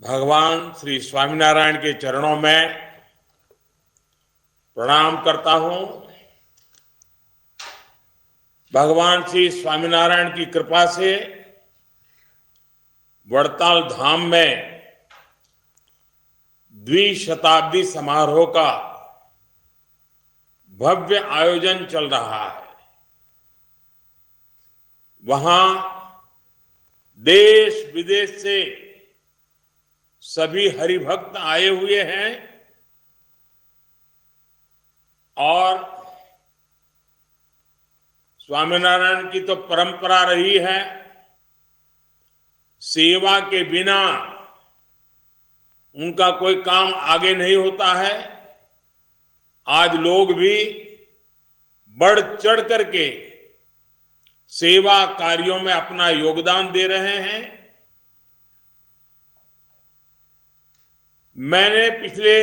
भगवान श्री स्वामीनारायण के चरणों में प्रणाम करता हूं। भगवान श्री स्वामीनारायण की कृपा से वड़ताल धाम में द्विशताब्दी समारोह का भव्य आयोजन चल रहा है। वहां देश विदेश से सभी हरिभक्त आए हुए हैं और स्वामीनारायण की तो परंपरा रही है, सेवा के बिना उनका कोई काम आगे नहीं होता है। आज लोग भी बढ़ चढ़ करके सेवा कार्यों में अपना योगदान दे रहे हैं। मैंने पिछले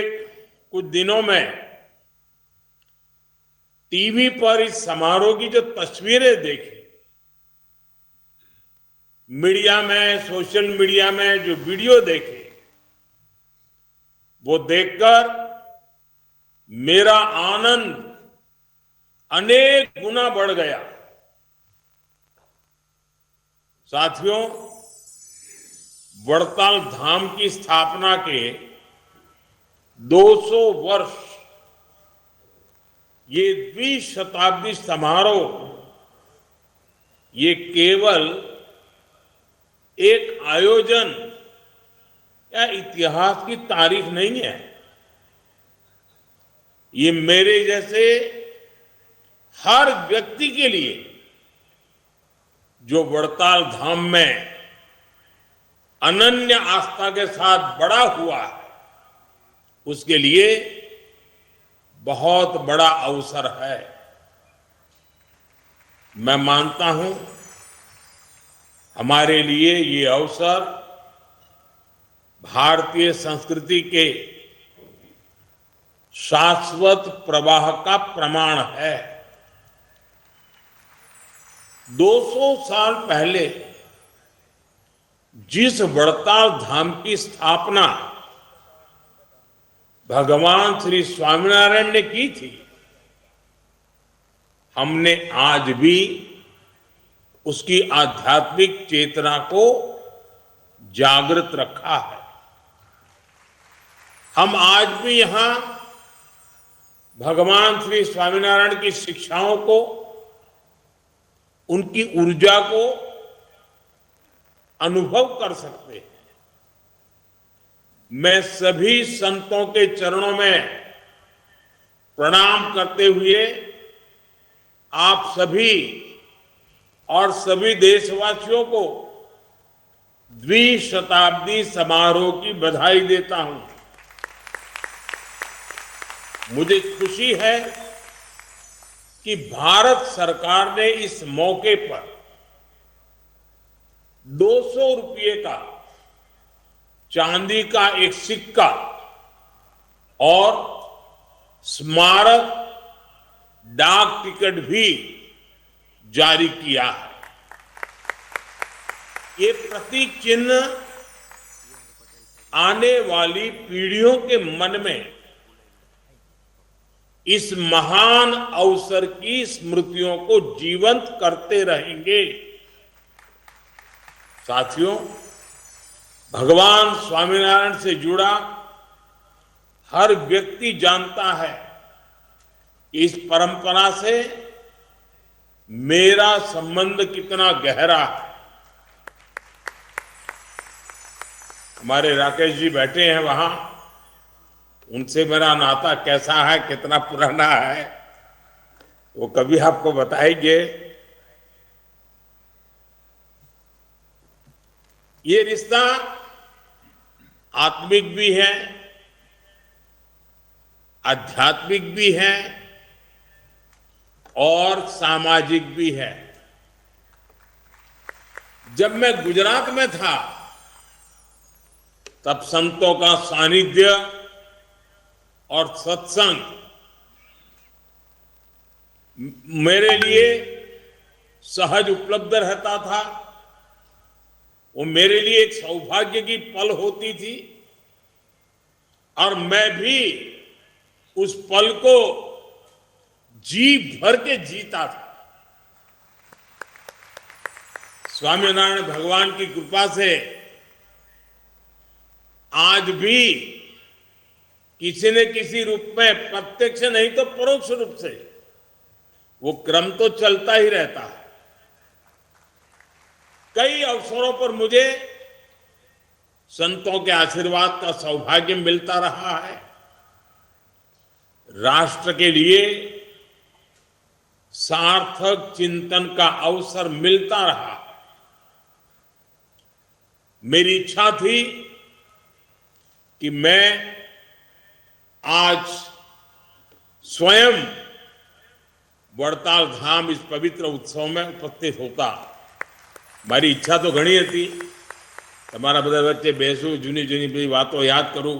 कुछ दिनों में टीवी पर इस समारोह की जो तस्वीरें देखी, मीडिया में, सोशल मीडिया में जो वीडियो देखे, वो देखकर मेरा आनंद अनेक गुना बढ़ गया। साथियों, वड़ताल धाम की स्थापना के 200 वर्ष ये द्विशताब्दी समारोह ये केवल एक आयोजन या इतिहास की तारीख नहीं है। ये मेरे जैसे हर व्यक्ति के लिए जो वड़ताल धाम में अनन्य आस्था के साथ बड़ा हुआ है, उसके लिए बहुत बड़ा अवसर है। मैं मानता हूं हमारे लिए ये अवसर भारतीय संस्कृति के शाश्वत प्रवाह का प्रमाण है। 200 साल पहले जिस वड़ताल धाम की स्थापना भगवान श्री स्वामीनारायण ने की थी, हमने आज भी उसकी आध्यात्मिक चेतना को जागृत रखा है। हम आज भी यहां भगवान श्री स्वामीनारायण की शिक्षाओं को, उनकी ऊर्जा को अनुभव कर सकते हैं। मैं सभी संतों के चरणों में प्रणाम करते हुए आप सभी और सभी देशवासियों को द्विशताब्दी समारोह की बधाई देता हूं। मुझे खुशी है कि भारत सरकार ने इस मौके पर 200 रुपये का चांदी का एक सिक्का और स्मारक डाक टिकट भी जारी किया है। ये प्रतीक चिन्ह आने वाली पीढ़ियों के मन में इस महान अवसर की स्मृतियों को जीवंत करते रहेंगे। साथियों, भगवान स्वामीनारायण से जुड़ा हर व्यक्ति जानता है कि इस परंपरा से मेरा संबंध कितना गहरा है। हमारे राकेश जी बैठे हैं वहां, उनसे मेरा नाता कैसा है, कितना पुराना है, वो कभी आपको बताएंगे। ये रिश्ता आत्मिक भी है, आध्यात्मिक भी है और सामाजिक भी है। जब मैं गुजरात में था, तब संतों का सानिध्य और सत्संग मेरे लिए सहज उपलब्ध रहता था। वो मेरे लिए एक सौभाग्य की पल होती थी और मैं भी उस पल को जी भर के जीता था। स्वामीनारायण भगवान की कृपा से आज भी किसी न किसी रूप में, प्रत्यक्ष नहीं तो परोक्ष रूप से, वो क्रम तो चलता ही रहता है। कई अवसरों पर मुझे संतों के आशीर्वाद का सौभाग्य मिलता रहा है। राष्ट्र के लिए सार्थक चिंतन का अवसर मिलता रहा। मेरी इच्छा थी कि मैं आज स्वयं वड़ताल धाम इस पवित्र उत्सव में उपस्थित होता। મારી ઈચ્છા તો ઘણી હતી, તમારા બધા વચ્ચે બેસું, જૂની જૂની બધી વાતો યાદ કરું,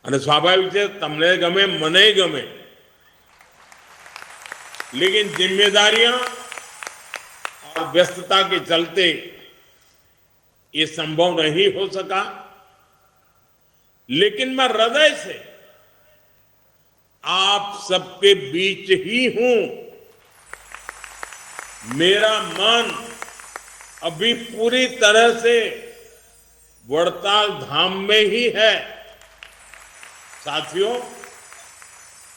અને સ્વાભાવિક છે તમને ગમે મને ગમે, लेकिन जिम्मेदारियां और व्यस्तता के चलते ये संभव नहीं हो सका। लेकिन मैं हृदय से आप सबके बीच ही हूं। मेरा मन अभी पूरी तरह से वड़ताल धाम में ही है। साथियों,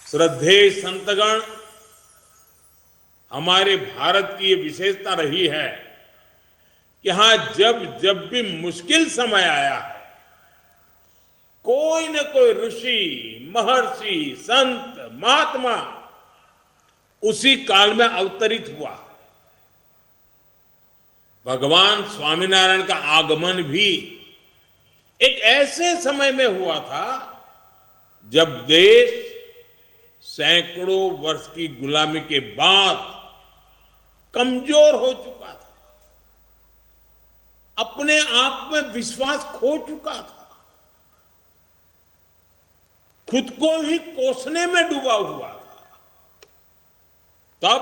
श्रद्धेय संतगण, हमारे भारत की ये विशेषता रही है कि यहां जब जब भी मुश्किल समय आया है, कोई न कोई ऋषि, महर्षि, संत, महात्मा उसी काल में अवतरित हुआ। भगवान स्वामीनारायण का आगमन भी एक ऐसे समय में हुआ था जब देश सैकड़ों वर्ष की गुलामी के बाद कमजोर हो चुका था, अपने आप में विश्वास खो चुका था, खुद को ही कोसने में डूबा हुआ था। तब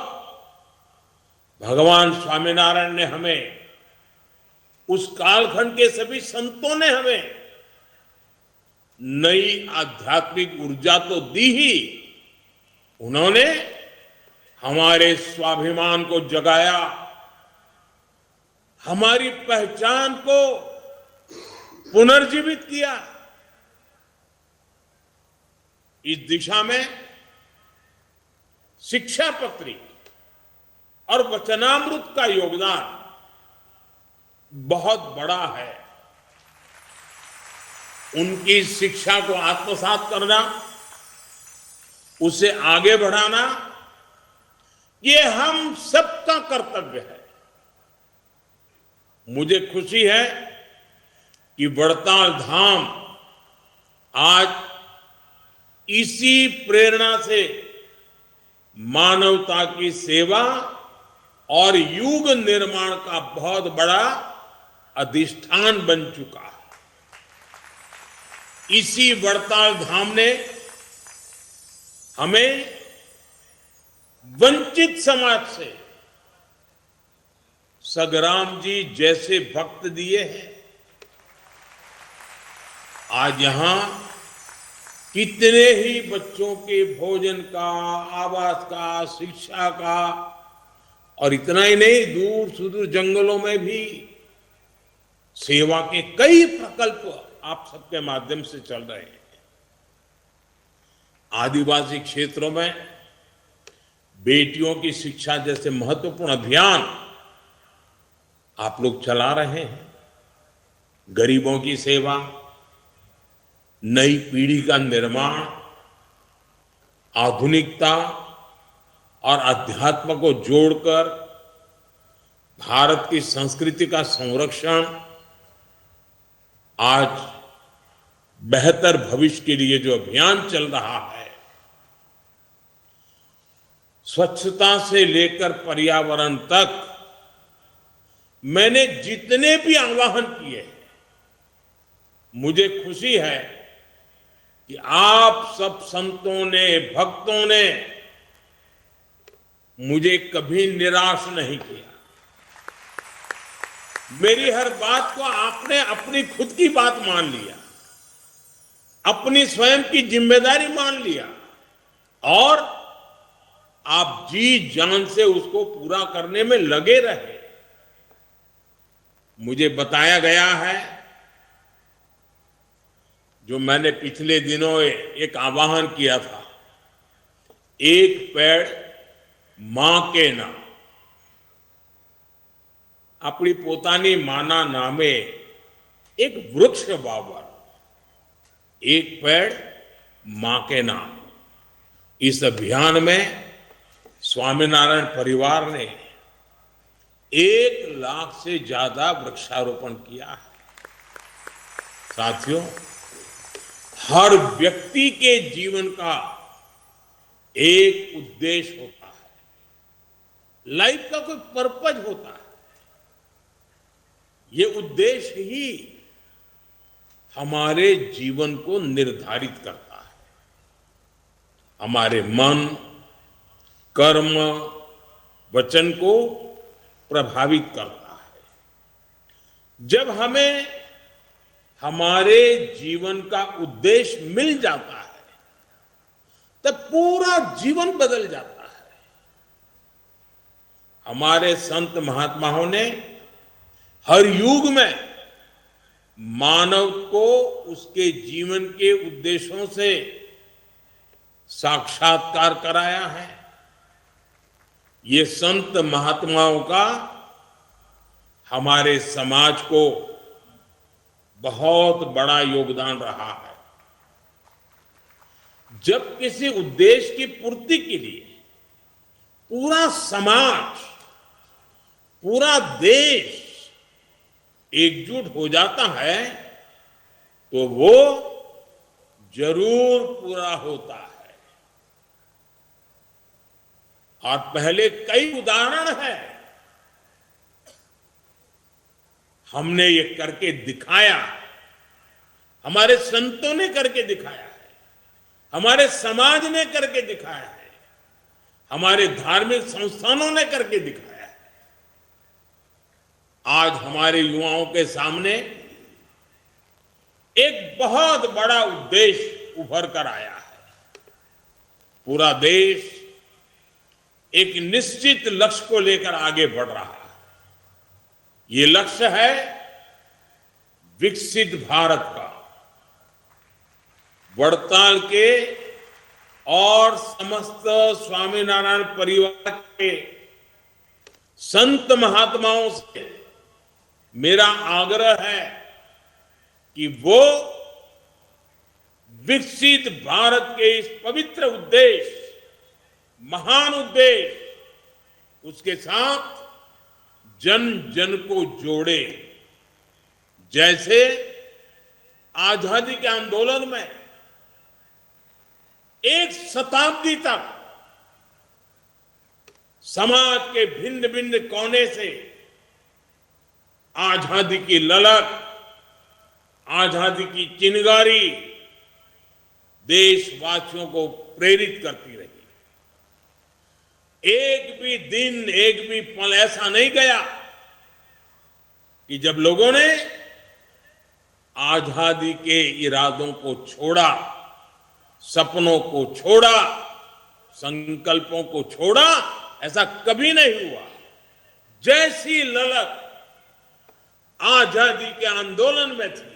भगवान स्वामीनारायण ने हमें, उस कालखंड के सभी संतों ने हमें नई आध्यात्मिक ऊर्जा तो दी ही, उन्होंने हमारे स्वाभिमान को जगाया, हमारी पहचान को पुनर्जीवित किया। इस दिशा में शिक्षा पत्री और वचनामृत का योगदान बहुत बड़ा है। उनकी शिक्षा को आत्मसात करना, उसे आगे बढ़ाना, ये हम सबका कर्तव्य है। मुझे खुशी है कि वड़ताल धाम आज इसी प्रेरणा से मानवता की सेवा और युग निर्माण का बहुत बड़ा अधिष्ठान बन चुका है। इसी वड़ताल धाम ने हमें वंचित समाज से सगराम जी जैसे भक्त दिए हैं। आज यहां कितने ही बच्चों के भोजन का, आवास का, शिक्षा का, और इतना ही नहीं, दूर सुदूर जंगलों में भी सेवा के कई प्रकल्प आप सबके माध्यम से चल रहे हैं। आदिवासी क्षेत्रों में बेटियों की शिक्षा जैसे महत्वपूर्ण अभियान आप लोग चला रहे हैं। गरीबों की सेवा, नई पीढ़ी का निर्माण, आधुनिकता और अध्यात्म को जोड़कर भारत की संस्कृति का संरक्षण, आज बेहतर भविष्य के लिए जो अभियान चल रहा है, स्वच्छता से लेकर पर्यावरण तक, मैंने जितने भी आह्वान किए, मुझे खुशी है कि आप सब संतों ने, भक्तों ने मुझे कभी निराश नहीं किया। मेरी हर बात को आपने अपनी खुद की बात मान लिया, अपनी स्वयं की जिम्मेदारी मान लिया और आप जी जान से उसको पूरा करने में लगे रहे। मुझे बताया गया है, जो मैंने पिछले दिनों एक आह्वान किया था, एक पेड़ मां के नाम, अपनी પોતાની માના નામે एक वृक्ष वावर, एक पेड़ मां के नाम। इस अभियान में स्वामीनारायण परिवार ने 1 लाख से ज्यादा वृक्षारोपण किया है। साथियों, हर व्यक्ति के जीवन का एक उद्देश्य होता है, लाइफ का कोई पर्पज होता है। ये उद्देश्य ही हमारे जीवन को निर्धारित करता है, हमारे मन, कर्म, वचन को प्रभावित करता है। जब हमें हमारे जीवन का उद्देश्य मिल जाता है, तब पूरा जीवन बदल जाता है। हमारे संत महात्माओं ने हर युग में मानव को उसके जीवन के उद्देश्यों से साक्षात्कार कराया है। ये संत महात्माओं का हमारे समाज को बहुत बड़ा योगदान रहा है। जब किसी उद्देश्य की पूर्ति के लिए पूरा समाज, पूरा देश एकजुट हो जाता है, तो वो जरूर पूरा होता है। और पहले कई उदाहरण हैं, हमने ये करके दिखाया, हमारे संतों ने करके दिखाया है, हमारे समाज ने करके दिखाया है, हमारे धार्मिक संस्थानों ने करके दिखाया है। आज हमारे युवाओं के सामने एक बहुत बड़ा उद्देश्य उभर कर आया है। पूरा देश एक निश्चित लक्ष्य को लेकर आगे बढ़ रहा है। ये लक्ष्य है विकसित भारत का। वड़ताल के और समस्त स्वामीनारायण परिवार के संत महात्माओं से मेरा आग्रह है कि वो विकसित भारत के इस पवित्र उद्देश्य, महान उद्देश्य, उसके साथ जन जन को जोड़े। जैसे आजादी के आंदोलन में 1 शताब्दी तक समाज के भिन्न भिन्न कोने से आजादी की ललक, आजादी की चिंगारी देशवासियों को प्रेरित करती रही। एक भी दिन, एक भी पल ऐसा नहीं गया कि जब लोगों ने आजादी के इरादों को छोड़ा, सपनों को छोड़ा, संकल्पों को छोड़ा। ऐसा कभी नहीं हुआ। जैसी ललक आजादी के आंदोलन में थी,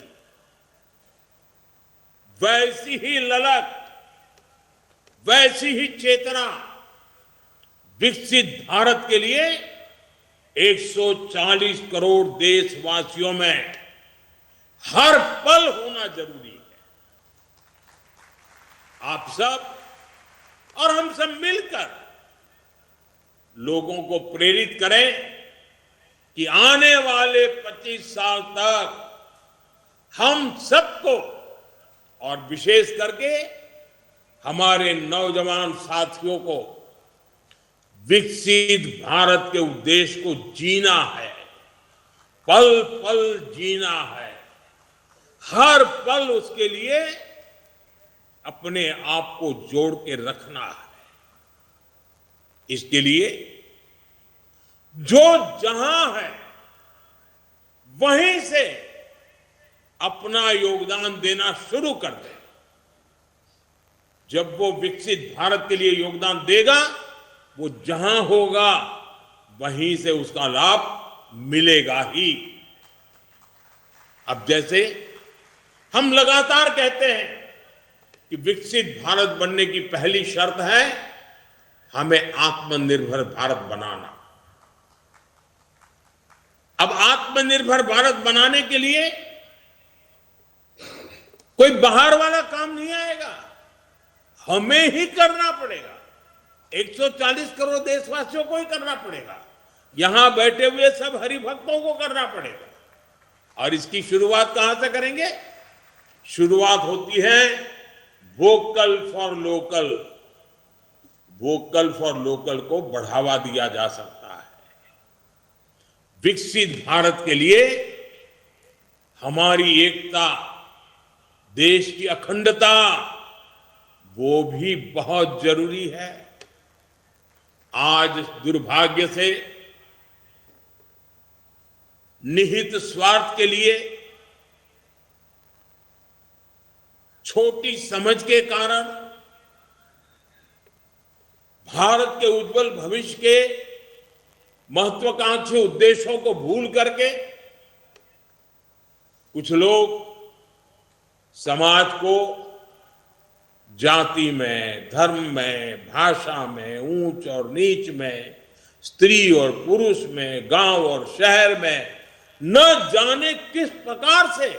वैसी ही ललक, वैसी ही चेतना विकसित भारत के लिए 140 करोड़ देशवासियों में हर पल होना जरूरी है। आप सब और हम सब मिलकर लोगों को प्रेरित करें कि आने वाले 25 साल तक हम सबको, और विशेष करके हमारे नौजवान साथियों को, विकसित भारत के उद्देश्य को जीना है, पल पल जीना है, हर पल उसके लिए अपने आप को जोड़ के रखना है। इसके लिए जो जहां है वहीं से अपना योगदान देना शुरू कर दे। जब वो विकसित भारत के लिए योगदान देगा, वो जहां होगा वहीं से उसका लाभ मिलेगा ही। अब जैसे हम लगातार कहते हैं कि विकसित भारत बनने की पहली शर्त है हमें आत्मनिर्भर भारत बनाना। अब आत्मनिर्भर भारत बनाने के लिए कोई बाहर वाला काम नहीं आएगा, हमें ही करना पड़ेगा। 140 करोड़ देशवासियों को ही करना पड़ेगा, यहां बैठे हुए सब हरिभक्तों को करना पड़ेगा। और इसकी शुरुआत कहां से करेंगे? शुरुआत होती है vocal for local. Vocal for local को बढ़ावा दिया जा सकता है। विकसित भारत के लिए हमारी एकता, देश की अखंडता, वो भी बहुत जरूरी है। आज दुर्भाग्य से निहित स्वार्थ के लिए, छोटी समझ के कारण, भारत के उज्जवल भविष्य के महत्वाकांक्षी उद्देश्यों को भूल करके कुछ लोग समाज को जाति में, धर्म में, भाषा में, ऊंच और नीच में, स्त्री और पुरुष में, गांव और शहर में न जाने किस प्रकार से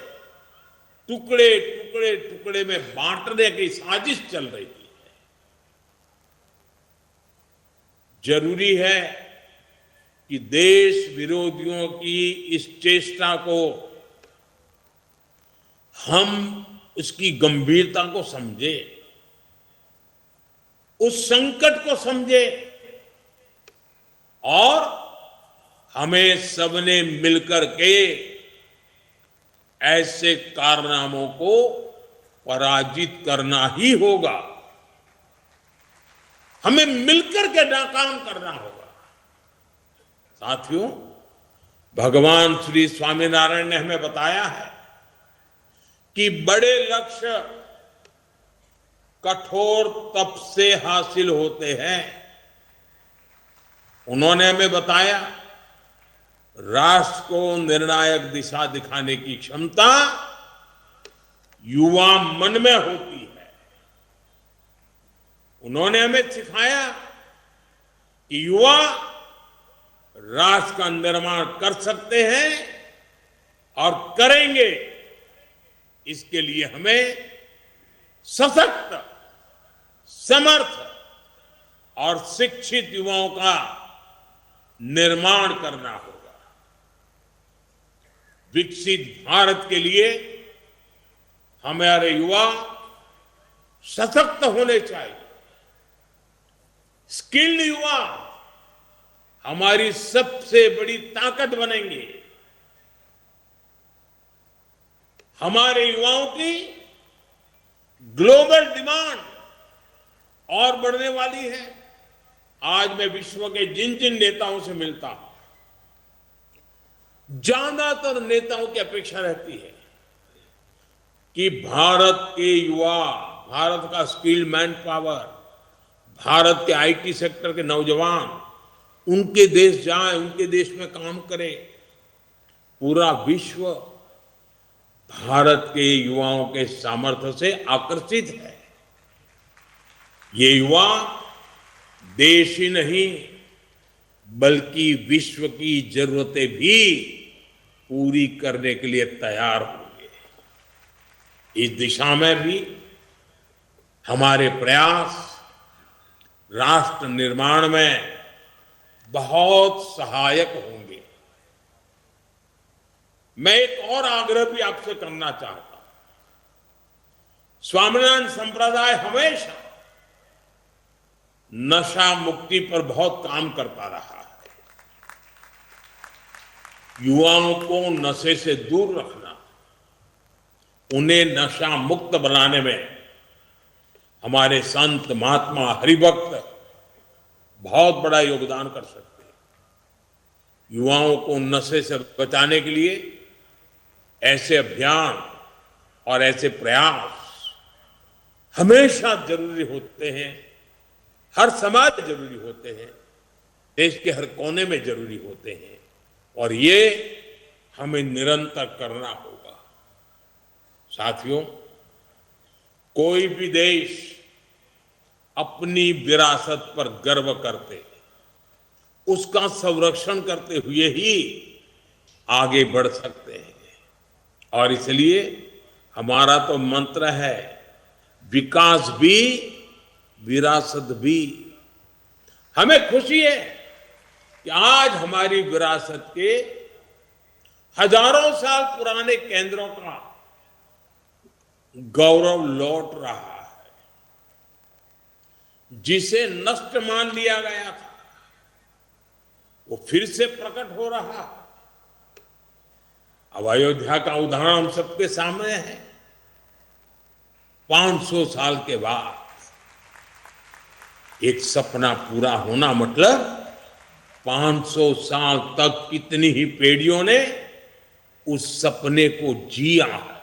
टुकड़े टुकड़े टुकड़े में बांटने की साजिश चल रही है। जरूरी है कि देश विरोधियों की इस चेष्टा को हम उसकी गंभीरता को समझे, उस संकट को समझे और हमें सबने मिलकर के ऐसे कारनामों को पराजित करना ही होगा। हमें मिलकर के नाकाम करना होगा। साथियों, भगवान श्री स्वामीनारायण ने हमें बताया है कि बड़े लक्ष्य कठोर तप से हासिल होते हैं। उन्होंने हमें बताया राष्ट्र को निर्णायक दिशा दिखाने की क्षमता युवा मन में होती है। उन्होंने हमें सिखाया कि युवा राष्ट्र का निर्माण कर सकते हैं और करेंगे। इसके लिए हमें सशक्त, समर्थ और शिक्षित युवाओं का निर्माण करना होगा। विकसित भारत के लिए हमारे युवा सशक्त होने चाहिए। स्किल्ड युवा हमारी सबसे बड़ी ताकत बनेंगे। हमारे युवाओं की ग्लोबल डिमांड और बढ़ने वाली है। आज मैं विश्व के जिन जिन नेताओं से मिलता हूं, ज्यादातर नेताओं की अपेक्षा रहती है कि भारत के युवा, भारत का स्किल्ड मैन पावर, भारत के आईटी सेक्टर के नौजवान उनके देश जाएं, उनके देश में काम करें। पूरा विश्व भारत के युवाओं के सामर्थ्य से आकर्षित है। ये युवा देश ही नहीं बल्कि विश्व की जरूरतें भी पूरी करने के लिए तैयार होंगे। इस दिशा में भी हमारे प्रयास राष्ट्र निर्माण में बहुत सहायक होंगे। मैं एक और आग्रह भी आपसे करना चाहता हूं। स्वामीनारायण संप्रदाय हमेशा नशा मुक्ति पर बहुत काम करता रहा है। युवाओं को नशे से दूर रखना, उन्हें नशा मुक्त बनाने में हमारे संत, महात्मा, हरिभक्त बहुत बड़ा योगदान कर सकते हैं। युवाओं को नशे से बचाने के लिए ऐसे अभियान और ऐसे प्रयास हमेशा जरूरी होते हैं, हर समाज में जरूरी होते हैं, देश के हर कोने में जरूरी होते हैं, और ये हमें निरंतर करना होगा। साथियों, कोई भी देश अपनी विरासत पर गर्व करते, उसका संरक्षण करते हुए ही आगे बढ़ सकते हैं। और इसलिए हमारा तो मंत्र है, विकास भी विरासत भी। हमें खुशी है कि आज हमारी विरासत के हजारों साल पुराने केंद्रों का गौरव लौट रहा है। जिसे नष्ट मान लिया गया था, वो फिर से प्रकट हो रहा है। अब अयोध्या का उदाहरण हम सबके सामने है। 500 साल के बाद एक सपना पूरा होना मतलब 500 साल तक कितनी ही पीढ़ियों ने उस सपने को जिया है,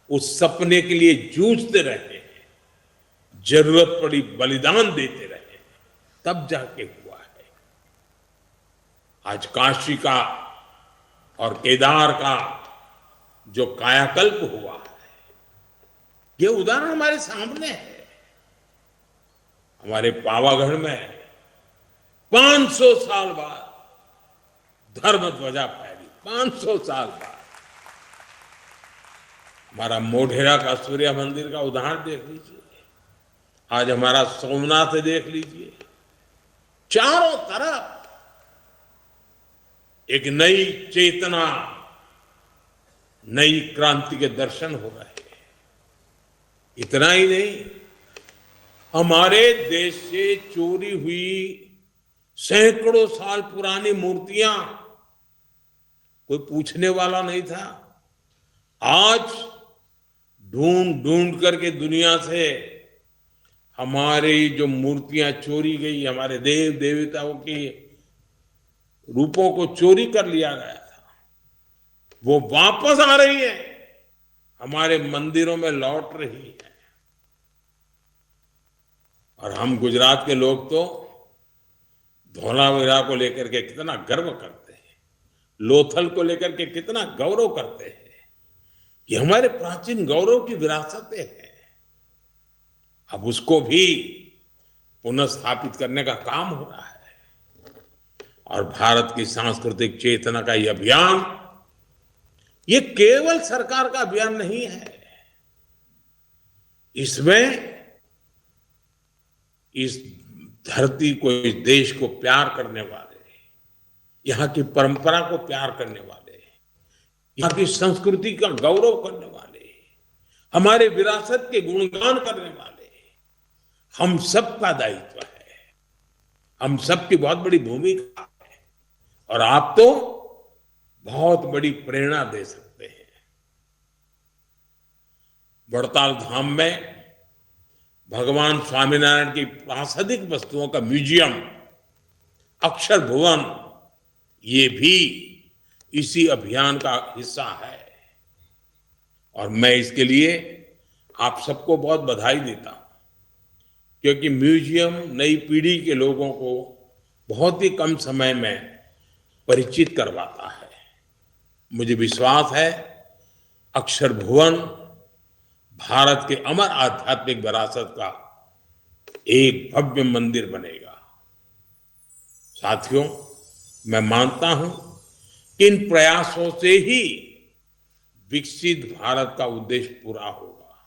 उस सपने के लिए जूझते रहे हैं, जरूरत पड़ी बलिदान देते रहे हैं, तब जाके हुआ है। आज काशी का और केदार का जो कायाकल्प हुआ है, ये उदाहरण हमारे सामने है। हमारे पावागढ़ में 500 साल बाद धर्म ध्वजा फहरी, 500 साल बाद। हमारा मोढेरा का सूर्य मंदिर का उदाहरण देख लीजिए, आज हमारा सोमनाथ देख लीजिए, चारों तरफ एक नई चेतना, नई क्रांति के दर्शन हो रहे हैं। इतना ही नहीं, हमारे देश से चोरी हुई सैकड़ों साल पुरानी मूर्तियां कोई पूछने वाला नहीं था। आज ढूंढ ढूंढ करके दुनिया से हमारी जो मूर्तियां चोरी गई, हमारे देव देवताओं के रूपों को चोरी कर लिया गया था, वो वापस आ रही है, हमारे मंदिरों में लौट रही है। और हम गुजरात के लोग तो धोलावीरा को लेकर के कितना गर्व करते हैं, लोथल को लेकर के कितना गौरव करते हैं। ये हमारे प्राचीन गौरव की विरासतें हैं। अब उसको भी पुनः स्थापित करने का काम हो रहा है। और भारत की सांस्कृतिक चेतना का ये अभियान, ये केवल सरकार का अभियान नहीं है। इसमें इस धरती को, इस देश को प्यार करने वाले, यहाँ की परंपरा को प्यार करने वाले, यहाँ की संस्कृति का गौरव करने वाले, हमारे विरासत के गुणगान करने वाले, हम सबका दायित्व है, हम सबकी बहुत बड़ी भूमिका है। और आप तो बहुत बड़ी प्रेरणा दे सकते हैं। वड़ताल धाम में भगवान स्वामीनारायण की प्रासंगिक वस्तुओं का म्यूजियम अक्षर भुवन, ये भी इसी अभियान का हिस्सा है। और मैं इसके लिए आप सबको बहुत बधाई देता हूं, क्योंकि म्यूजियम नई पीढ़ी के लोगों को बहुत ही कम समय में परिचित करवाता है। मुझे विश्वास है अक्षर भुवन भारत के अमर आध्यात्मिक विरासत का एक भव्य मंदिर बनेगा। साथियों, मैं मानता हूं कि इन प्रयासों से ही विकसित भारत का उद्देश्य पूरा होगा।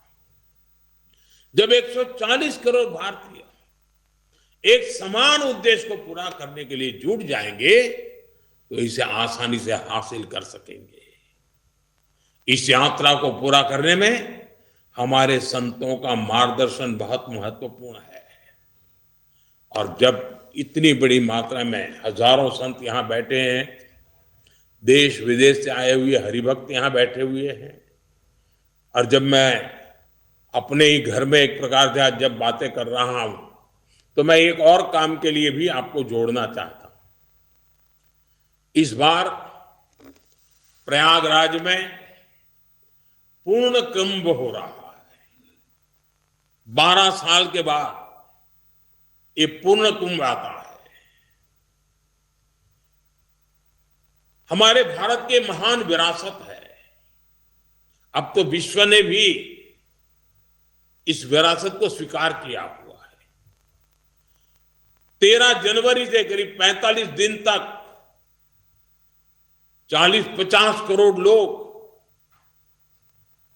जब 140 करोड़ भारतीय एक समान उद्देश्य को पूरा करने के लिए जुट जाएंगे, तो इसे आसानी से हासिल कर सकेंगे। इस यात्रा को पूरा करने में हमारे संतों का मार्गदर्शन बहुत महत्वपूर्ण है। और जब इतनी बड़ी मात्रा में हजारों संत यहां बैठे हैं, देश विदेश से आए हुए हरिभक्त यहां बैठे हुए हैं, और जब मैं अपने ही घर में एक प्रकार से आज जब बातें कर रहा हूं, तो मैं एक और काम के लिए भी आपको जोड़ना चाहता हूं। इस बार प्रयागराज में पूर्ण कुंभ हो रहा है। 12 साल के बाद ये पूर्ण कुंभ आता है। हमारे भारत के महान विरासत है। अब तो विश्व ने भी इस विरासत को स्वीकार किया हुआ है। 13 जनवरी से करीब 45 दिन तक 40-50 करोड़ लोग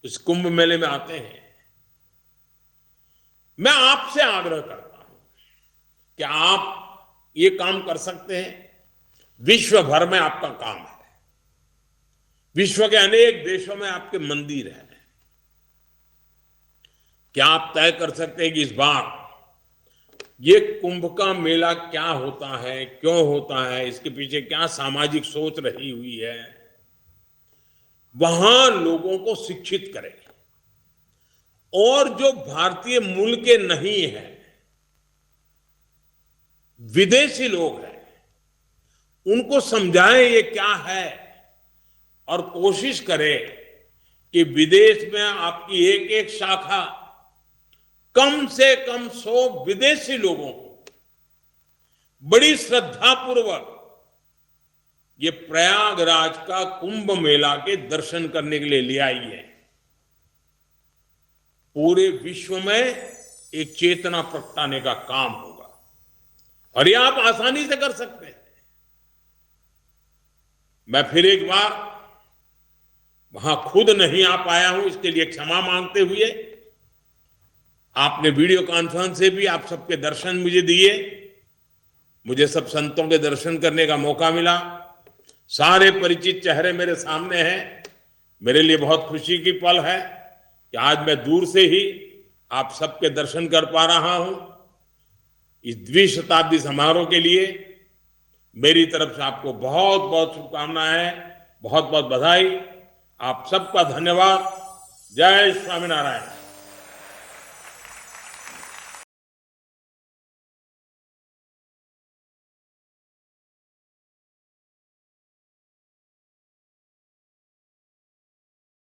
इस कुंभ मेले में आते हैं। मैं आपसे आग्रह करता हूं कि आप ये काम कर सकते हैं। विश्व भर में आपका काम है। विश्व के अनेक देशों में आपके मंदिर हैं। क्या आप तय कर सकते हैं कि इस बार ये कुंभ का मेला क्या होता है, क्यों होता है, इसके पीछे क्या सामाजिक सोच रही हुई है, वहां लोगों को शिक्षित करें। और जो भारतीय मूल के नहीं है, विदेशी लोग हैं, उनको समझाएं ये क्या है और कोशिश करें कि विदेश में आपकी एक एक शाखा कम से कम 100 विदेशी लोगों को बड़ी श्रद्धापूर्वक ये प्रयागराज का कुंभ मेला के दर्शन करने के लिए ले आई है। पूरे विश्व में एक चेतना प्रगटाने का काम होगा और ये आप आसानी से कर सकते हैं। मैं फिर एक बार वहां खुद नहीं आ पाया हूं, इसके लिए क्षमा मांगते हुए आपने वीडियो कॉन्फ्रेंस से भी आप सबके दर्शन मुझे दिए। मुझे सब संतों के दर्शन करने का मौका मिला। सारे परिचित चेहरे मेरे सामने हैं। मेरे लिए बहुत खुशी की पल है कि आज मैं दूर से ही आप सबके दर्शन कर पा रहा हूं। इस द्विशताब्दी समारोह के लिए मेरी तरफ से आपको बहुत बहुत शुभकामनाएं, बहुत बहुत बधाई। आप सबका धन्यवाद। जय स्वामीनारायण।